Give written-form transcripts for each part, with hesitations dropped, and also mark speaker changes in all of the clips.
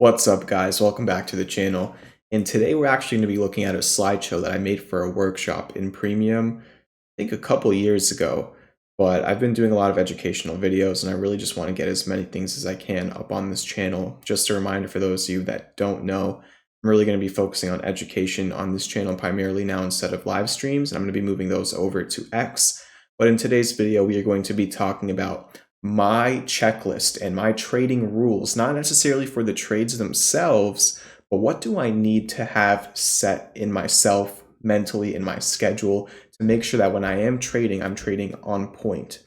Speaker 1: What's up, guys? Welcome back to the channel. And today we're actually going to be looking at a slideshow that I made for a workshop in Premium, I think a couple years ago. But I've been doing a lot of educational videos and I really just want to get as many things as I can up on this channel. Just a reminder for those of you that don't know, I'm really going to be focusing on education on this channel primarily now instead of live streams, and I'm going to be moving those over to X. But in today's video, we are going to be talking about my checklist and my trading rules, not necessarily for the trades themselves, but what do I need to have set in myself mentally in my schedule to make sure that when I am trading, I'm trading on point.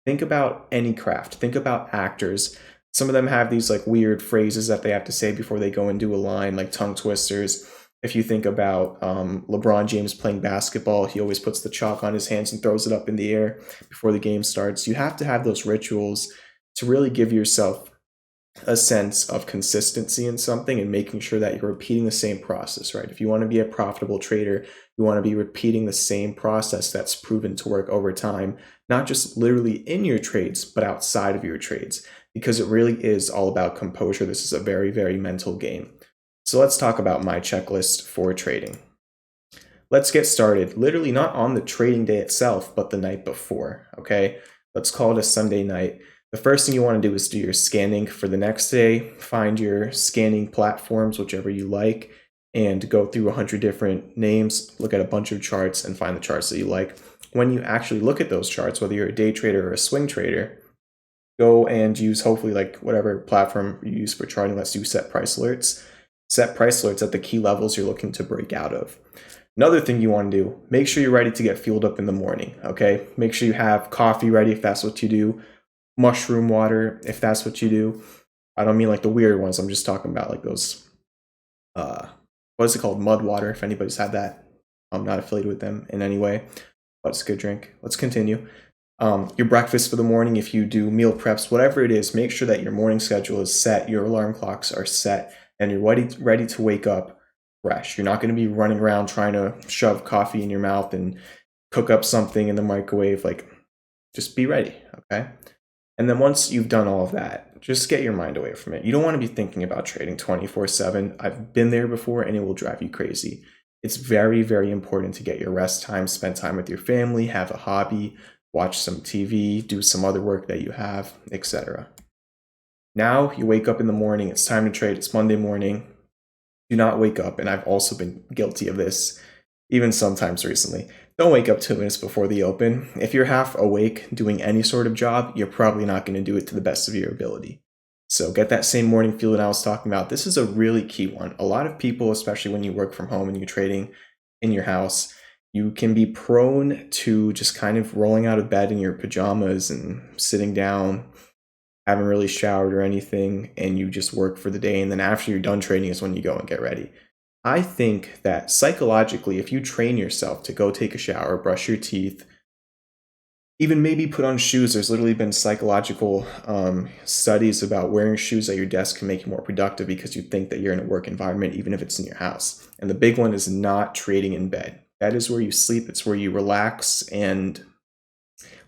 Speaker 1: Think about any craft, think about actors. Some of them have these like weird phrases that they have to say before they go and do a line, like tongue twisters. If you think about LeBron James playing basketball, he always puts the chalk on his hands and throws it up in the air before the game starts. You have to have those rituals to really give yourself a sense of consistency in something and making sure that you're repeating the same process, right? If you want to be a profitable trader, you want to be repeating the same process that's proven to work over time, not just literally in your trades, but outside of your trades, because it really is all about composure. This is a very, very mental game. So let's talk about my checklist for trading. Let's get started, literally not on the trading day itself, but the night before, okay? Let's call it a Sunday night. The first thing you want to do is do your scanning for the next day. Find your scanning platforms, whichever you like, and go through 100 different names, look at a bunch of charts, and find the charts that you like. When you actually look at those charts, whether you're a day trader or a swing trader, go and use hopefully like whatever platform you use for charting. Let's do set price alerts. Set price alerts at the key levels you're looking to break out of. Another thing you want to do, make sure you're ready to get fueled up in the morning, okay? Make sure you have coffee ready if that's what you do, mushroom water if that's what you do. I don't mean like the weird ones, I'm just talking about like those, what is it called? Mud water, if anybody's had that. I'm not affiliated with them in any way, but it's a good drink. Let's continue. Your breakfast for the morning, if you do meal preps, whatever it is, make sure that your morning schedule is set, your alarm clocks are set, and you're ready to wake up fresh. You're not going to be running around trying to shove coffee in your mouth and cook up something in the microwave. Like, just be ready, okay? And then once you've done all of that, just get your mind away from it. You don't want to be thinking about trading 24/7. I've been there before and it will drive you crazy. It's very, very important to get your rest time, spend time with your family, have a hobby, watch some TV, do some other work that you have, etc. Now you wake up in the morning, it's time to trade, it's Monday morning. Do not wake up, and I've also been guilty of this, even sometimes recently. Don't wake up 2 minutes before the open. If you're half awake doing any sort of job, you're probably not going to do it to the best of your ability. So get that same morning fuel that I was talking about. This is a really key one. A lot of people, especially when you work from home and you're trading in your house, you can be prone to just kind of rolling out of bed in your pajamas and sitting down, haven't really showered or anything, and you just work for the day, and then after you're done trading is when you go and get ready. I think that psychologically, if you train yourself to go take a shower, brush your teeth, even maybe put on shoes, there's literally been psychological studies about wearing shoes at your desk can make you more productive because you think that you're in a work environment, even if it's in your house. And the big one is not trading in bed. That is where you sleep, it's where you relax, and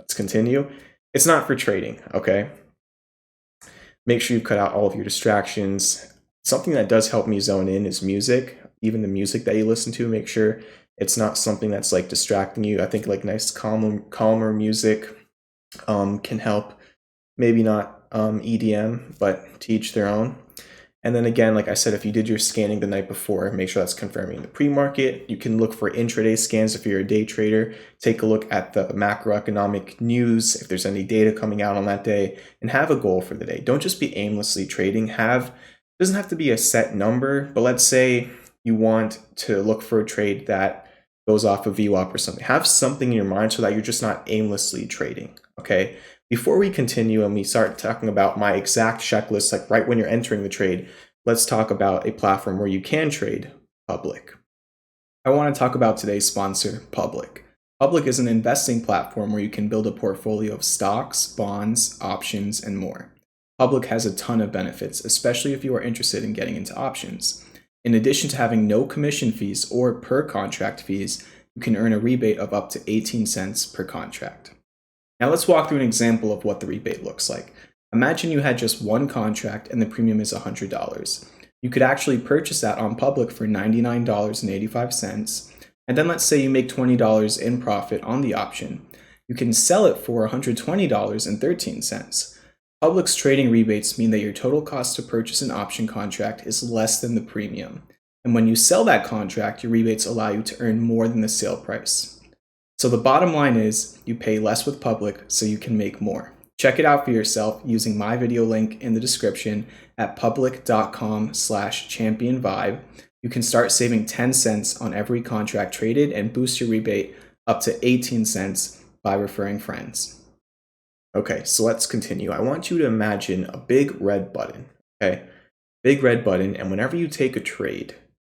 Speaker 1: let's continue. It's not for trading, okay? Make sure you cut out all of your distractions. Something that does help me zone in is music. Even the music that you listen to, make sure it's not something that's like distracting you. I think like nice calmer music can help. Maybe not EDM, but to each their own. And then again, like I said, if you did your scanning the night before, make sure that's confirming the pre-market. You can look for intraday scans if you're a day trader. Take a look at the macroeconomic news, if there's any data coming out on that day, and have a goal for the day. Don't just be aimlessly trading. It doesn't have to be a set number, but let's say you want to look for a trade that goes off of VWAP or something. Have something in your mind so that you're just not aimlessly trading, okay? Before we continue and we start talking about my exact checklist, like right when you're entering the trade, let's talk about a platform where you can trade, Public. I want to talk about today's sponsor, Public. Public is an investing platform where you can build a portfolio of stocks, bonds, options, and more. Public has a ton of benefits, especially if you are interested in getting into options. In addition to having no commission fees or per contract fees, you can earn a rebate of up to 18 cents per contract. Now let's walk through an example of what the rebate looks like. Imagine you had just one contract and the premium is $100. You could actually purchase that on public for $99.85. And then let's say you make $20 in profit on the option. You can sell it for $120.13. Public's trading rebates mean that your total cost to purchase an option contract is less than the premium. And when you sell that contract, your rebates allow you to earn more than the sale price. So the bottom line is you pay less with public so you can make more. Check it out for yourself using my video link in the description at public.com/championvibe. You can start saving 10 cents on every contract traded and boost your rebate up to 18 cents by referring friends. Okay, so let's continue. I want you to imagine a big red button, okay? Big red button, and whenever you take a trade,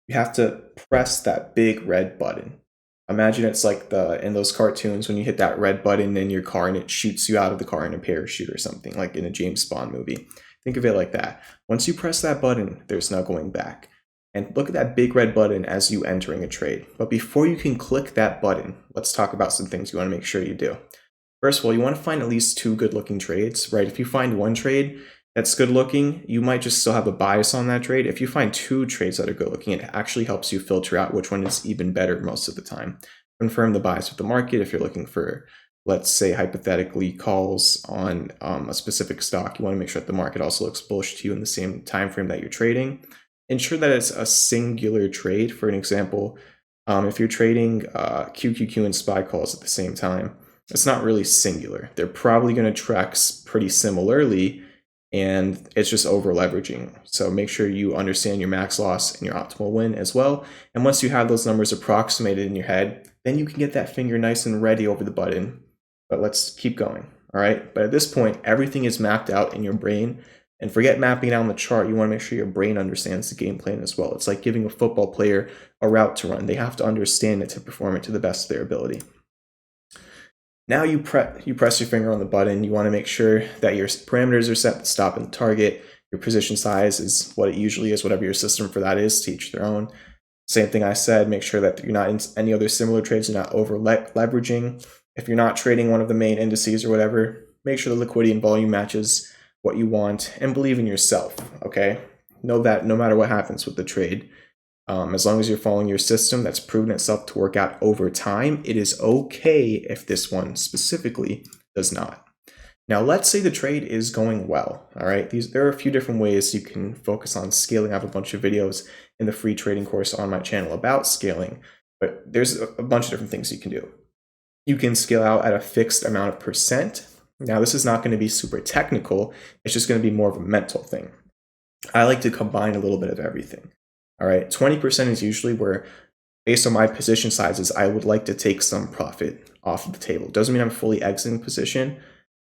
Speaker 1: you have to press that big red button. Imagine it's like in those cartoons when you hit that red button in your car and it shoots you out of the car in a parachute or something, like in a James Bond movie. Think of it like that. Once you press that button, there's no going back. And look at that big red button as you entering a trade. But before you can click that button, let's talk about some things you want to make sure you do. First of all, you want to find at least 2 good looking trades, right? If you find one trade that's good looking, you might just still have a bias on that trade. If you find 2 trades that are good looking, it actually helps you filter out which one is even better most of the time. Confirm the bias with the market. If you're looking for, let's say, hypothetically calls on a specific stock, you want to make sure that the market also looks bullish to you in the same time frame that you're trading. Ensure that it's a singular trade. For an example, if you're trading QQQ and SPY calls at the same time, it's not really singular. They're probably going to track pretty similarly, and it's just over leveraging. So make sure you understand your max loss and your optimal win as well. And once you have those numbers approximated in your head, then you can get that finger nice and ready over the button. But let's keep going, all right? But at this point, everything is mapped out in your brain. And forget mapping it out on the chart. You want to make sure your brain understands the game plan as well. It's like giving a football player a route to run. They have to understand it to perform it to the best of their ability. Now you press your finger on the button. You want to make sure that your parameters are set, the stop and the target. Your position size is what it usually is, whatever your system for that is, to each their own. Same thing I said, make sure that you're not in any other similar trades, you're not over leveraging. If you're not trading one of the main indices or whatever, make sure the liquidity and volume matches what you want, and believe in yourself, okay? Know that no matter what happens with the trade, as long as you're following your system that's proven itself to work out over time, it is okay if this one specifically does not. Now, let's say the trade is going well, all right? There are a few different ways you can focus on scaling. I have a bunch of videos in the free trading course on my channel about scaling, but there's a bunch of different things you can do. You can scale out at a fixed amount of percent. Now, this is not going to be super technical. It's just going to be more of a mental thing. I like to combine a little bit of everything. All right, 20% is usually where, based on my position sizes, I would like to take some profit off of the table. Doesn't mean I'm fully exiting position.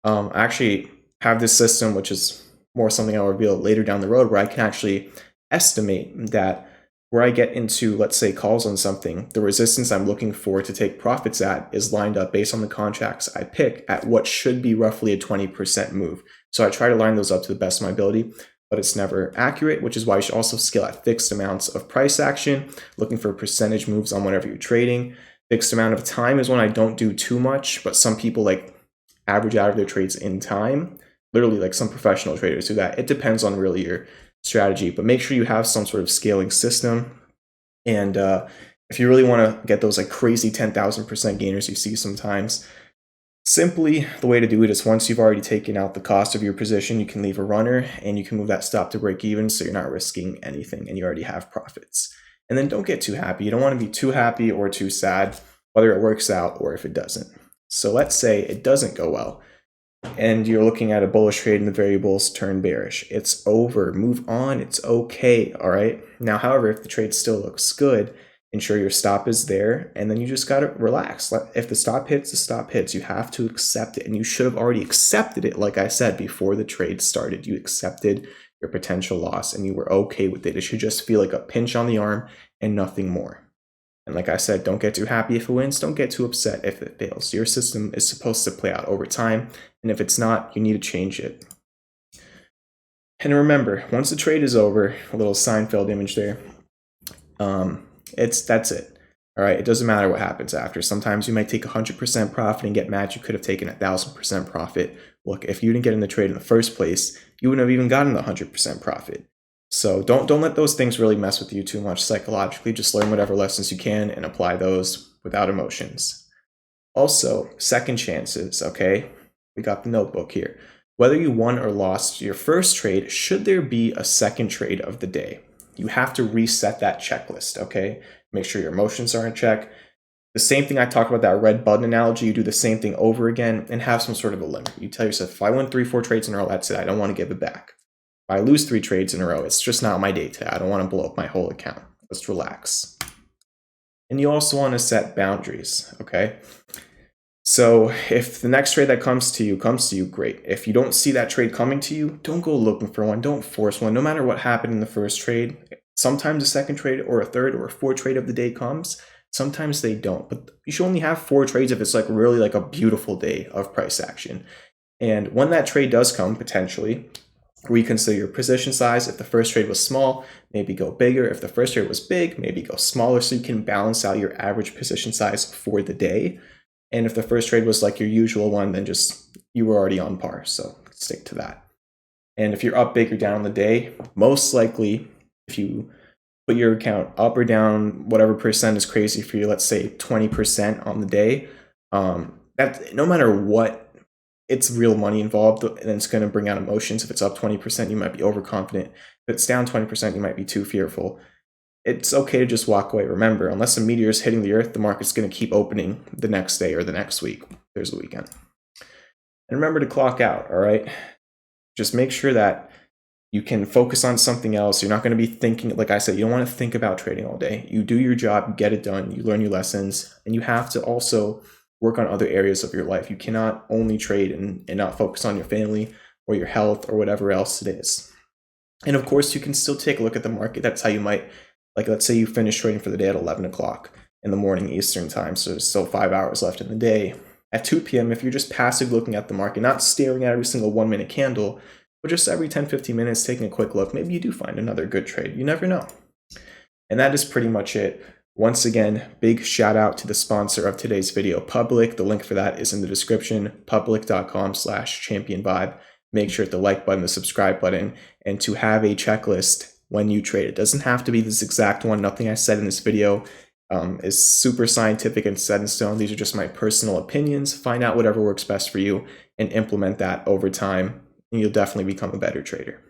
Speaker 1: I actually have this system, which is more something I'll reveal later down the road, where I can actually estimate that where I get into, let's say, calls on something, the resistance I'm looking for to take profits at is lined up based on the contracts I pick at what should be roughly a 20% move. So I try to line those up to the best of my ability, but it's never accurate, which is why you should also scale at fixed amounts of price action, looking for percentage moves on whatever you're trading. Fixed amount of time is when I don't do too much, but some people like average out of their trades in time. Literally, like some professional traders do that. It depends on really your strategy, but make sure you have some sort of scaling system. And if you really want to get those like crazy 10,000% gainers you see sometimes, simply the way to do it is once you've already taken out the cost of your position, you can leave a runner and you can move that stop to break even, so you're not risking anything and you already have profits. And then don't get too happy. You don't want to be too happy or too sad, whether it works out or if it doesn't. So let's say it doesn't go well and you're looking at a bullish trade and the variables turn bearish. It's over. Move on. It's okay. All right. Now, however, if the trade still looks good, ensure your stop is there, and then you just got to relax. If the stop hits, the stop hits. You have to accept it, and you should have already accepted it. Like I said, before the trade started, you accepted your potential loss and you were okay with it. It should just feel like a pinch on the arm and nothing more. And like I said, don't get too happy if it wins. Don't get too upset if it fails. Your system is supposed to play out over time, and if it's not, you need to change it. And remember, once the trade is over, a little Seinfeld image there, that's it. All right, it doesn't matter what happens after. Sometimes you might take 100% profit and get mad. You could have taken 1,000% profit. Look, if you didn't get in the trade in the first place, you wouldn't have even gotten the 100% profit. So don't let those things really mess with you too much psychologically. Just learn whatever lessons you can and apply those without emotions. Also, second chances, okay? We got the notebook here. Whether you won or lost your first trade, should there be a second trade of the day? You have to reset that checklist, okay? Make sure your emotions are in check. The same thing I talked about, that red button analogy, you do the same thing over again and have some sort of a limit. You tell yourself, if I win 3-4 trades in a row, that's it. I don't want to give it back. If I lose 3 trades in a row, it's just not my day today. I don't want to blow up my whole account. Let's relax. And you also want to set boundaries, okay? So if the next trade that comes to you, great. If you don't see that trade coming to you, don't go looking for one. Don't force one. No matter what happened in the first trade, sometimes a second trade or a third or a fourth trade of the day comes. Sometimes they don't. But you should only have 4 trades if it's like really like a beautiful day of price action. And when that trade does come, potentially, reconsider your position size. If the first trade was small, maybe go bigger. If the first trade was big, maybe go smaller so you can balance out your average position size for the day. And if the first trade was like your usual one, then just you were already on par. So stick to that. And if you're up big or down the day, most likely if you put your account up or down, whatever percent is crazy for you, let's say 20% on the day, that no matter what, it's real money involved and it's going to bring out emotions. If it's up 20%, you might be overconfident. If it's down 20%, you might be too fearful. It's okay to just walk away. Remember, unless a meteor is hitting the earth, the market's going to keep opening the next day or the next week. There's a weekend. And remember to clock out, all right? Just make sure that you can focus on something else. You're not going to be thinking, like I said, you don't want to think about trading all day. You do your job, you get it done, you learn your lessons, and you have to also work on other areas of your life. You cannot only trade and not focus on your family or your health or whatever else it is. And of course, you can still take a look at the market. That's how you might, like, let's say you finish trading for the day at 11 o'clock in the morning Eastern time. So there's still 5 hours left in the day. At 2 p.m., if you're just passive looking at the market, not staring at every single 1 minute candle, but just every 10-15 minutes taking a quick look, maybe you do find another good trade. You never know. And that is pretty much it. Once again, big shout out to the sponsor of today's video, Public. The link for that is in the description, public.com/championvibe. Make sure to hit the like button, the subscribe button, and to have a checklist when you trade. It doesn't have to be this exact one. Nothing I said in this video is super scientific and set in stone. These are just my personal opinions. Find out whatever works best for you and implement that over time, and you'll definitely become a better trader.